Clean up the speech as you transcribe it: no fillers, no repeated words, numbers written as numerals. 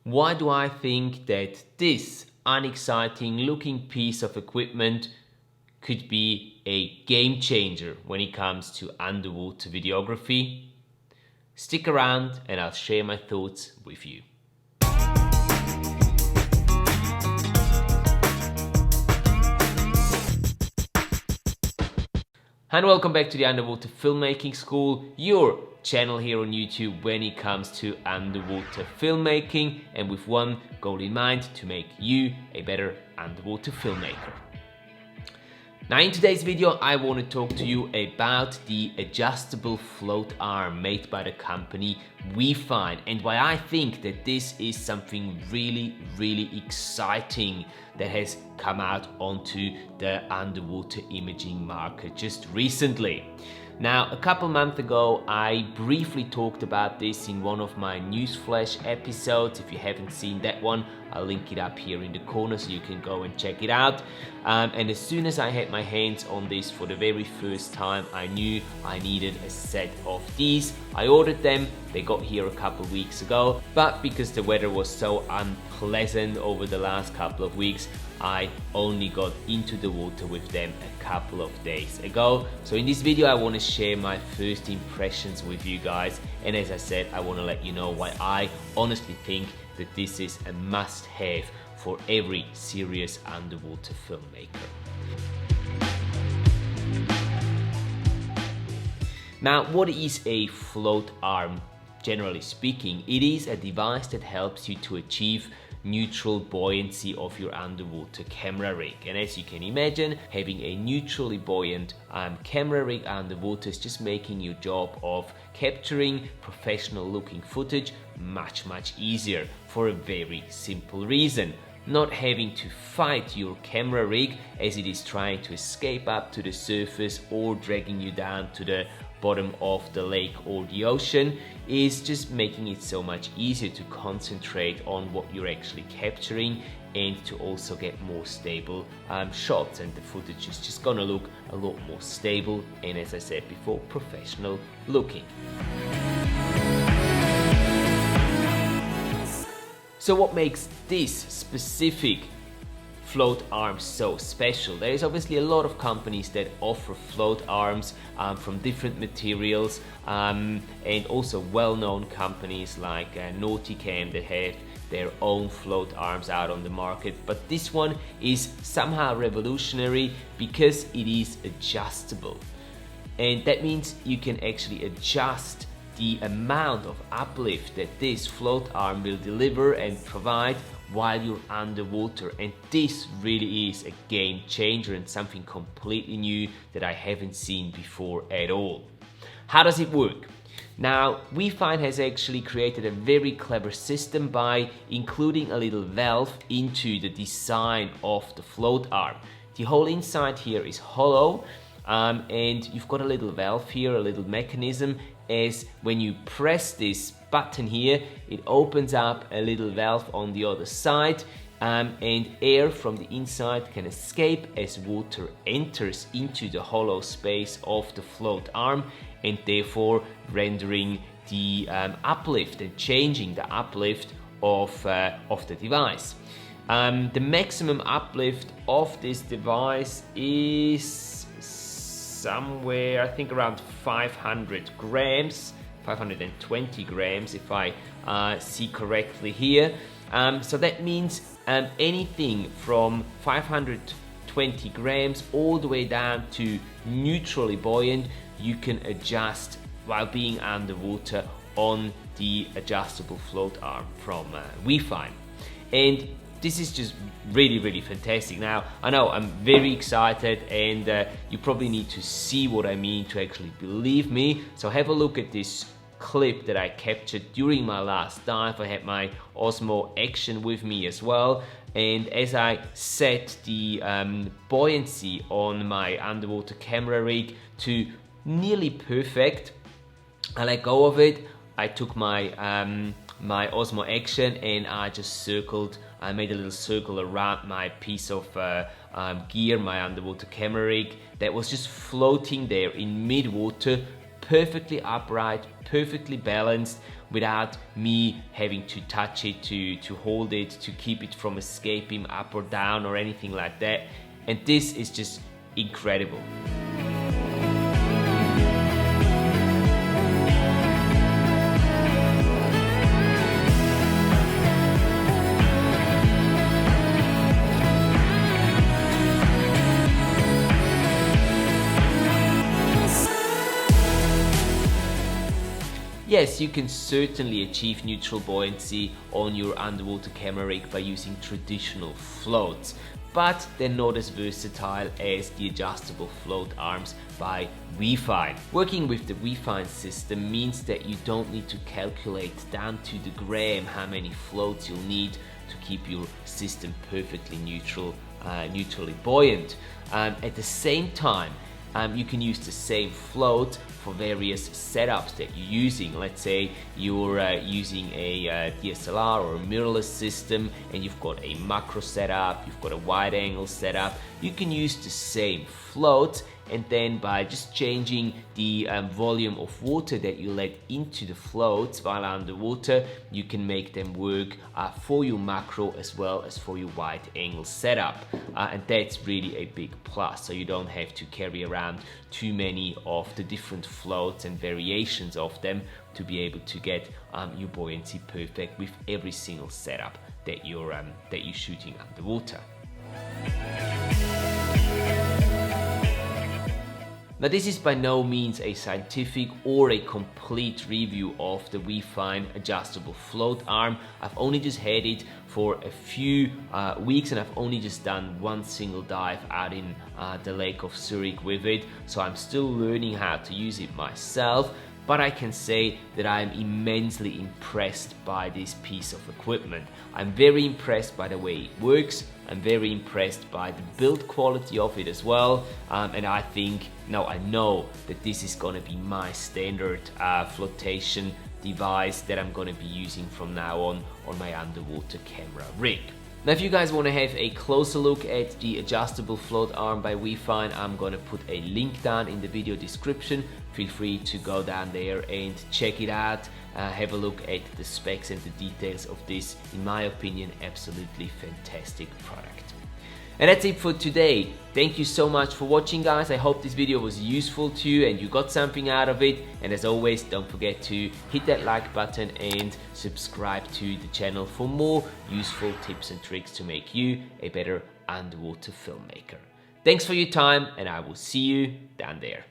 Why do I think that this unexciting looking piece of equipment could be a game changer when it comes to underwater videography? Stick around and I'll share my thoughts with you. And welcome back to the Underwater Filmmaking School, your channel here on YouTube when it comes to underwater filmmaking, and with one goal in mind: to make you a better underwater filmmaker. Now in today's video I want to talk to you about the adjustable float arm made by the company WEEfine, and why I think that this is something really exciting that has come out onto the underwater imaging market just recently. Now, a couple months ago, I briefly talked about this in one of my newsflash episodes. If you haven't seen that one, I'll link it up here in the corner so you can go and check it out. And as soon as I had my hands on this for the very first time, I knew I needed a set of these. I ordered them, they got here a couple weeks ago, but because the weather was so unpleasant over the last couple of weeks, I only got into the water with them a couple of days ago. So in this video I want to share my first impressions with you guys, and as I said, I want to let you know why I honestly think that this is a must-have for every serious underwater filmmaker. Now, what is a float arm? Generally speaking, it is a device that helps you to achieve neutral buoyancy of your underwater camera rig. And as you can imagine, having a neutrally buoyant camera rig underwater is just making your job of capturing professional looking footage much easier, for a very simple reason: not having to fight your camera rig as it is trying to escape up to the surface or dragging you down to the bottom of the lake or the ocean is just making it so much easier to concentrate on what you're actually capturing and to also get more stable shots, and the footage is just gonna look a lot more stable and, as I said before, professional looking. So what makes this specific float arm so special? There is obviously a lot of companies that offer float arms from different materials, and also well-known companies like Nauticam that have their own float arms out on the market, but this one is somehow revolutionary because it is adjustable, and that means you can actually adjust the amount of uplift that this float arm will deliver and provide while you're underwater. And this really is a game changer and something completely new that I haven't seen before at all. How does it work? Now, WEEfine has actually created a very clever system by including a little valve into the design of the float arm. The whole inside here is hollow, and you've got a little valve here, a little mechanism, as when you press this button here, it opens up a little valve on the other side, and air from the inside can escape as water enters into the hollow space of the float arm, and therefore rendering the uplift and changing the uplift of the device. The maximum uplift of this device is somewhere, I think, around 500 grams, 520 grams if I see correctly here. So that means anything from 520 grams all the way down to neutrally buoyant, you can adjust while being underwater on the adjustable float arm from WEEfine. And this is just really fantastic. Now, I know I'm very excited, and you probably need to see what I mean to actually believe me. So have a look at this clip that I captured during my last dive. I had my Osmo Action with me as well, and as I set the buoyancy on my underwater camera rig to nearly perfect, I let go of it. I took my my Osmo Action and I just I made a little circle around my piece of gear, my underwater camera rig, that was just floating there in mid-water, perfectly upright, perfectly balanced, without me having to touch it, to hold it, to keep it from escaping up or down or anything like that. And this is just incredible. Yes, you can certainly achieve neutral buoyancy on your underwater camera rig by using traditional floats, but they're not as versatile as the adjustable float arms by WEEfine. Working with the WEEfine system means that you don't need to calculate down to the gram how many floats you'll need to keep your system perfectly neutrally buoyant. At the same time, you can use the same float for various setups that you're using. Let's say you're using a DSLR or a mirrorless system and you've got a macro setup, you've got a wide angle setup. You can use the same float, and then by just changing the volume of water that you let into the floats while underwater, you can make them work for your macro as well as for your wide angle setup. And that's really a big plus, so you don't have to carry around too many of the different floats and variations of them to be able to get your buoyancy perfect with every single setup that you're shooting underwater. Now, this is by no means a scientific or a complete review of the WEEfine adjustable float arm. I've only just had it for a few weeks, and I've only just done one single dive out in the Lake of Zurich with it, so I'm still learning how to use it myself. But I can say that I'm immensely impressed by this piece of equipment. I'm very impressed by the way it works. I'm very impressed by the build quality of it as well. And I know that this is gonna be my standard flotation device that I'm gonna be using from now on my underwater camera rig. Now, if you guys want to have a closer look at the adjustable float arm by WEEfine, I'm going to put a link down in the video description. Feel free to go down there and check it out. Have a look at the specs and the details of this, in my opinion, absolutely fantastic product. And that's it for today. Thank you so much for watching, guys. I hope this video was useful to you and you got something out of it. And as always, don't forget to hit that like button and subscribe to the channel for more useful tips and tricks to make you a better underwater filmmaker. Thanks for your time, and I will see you down there.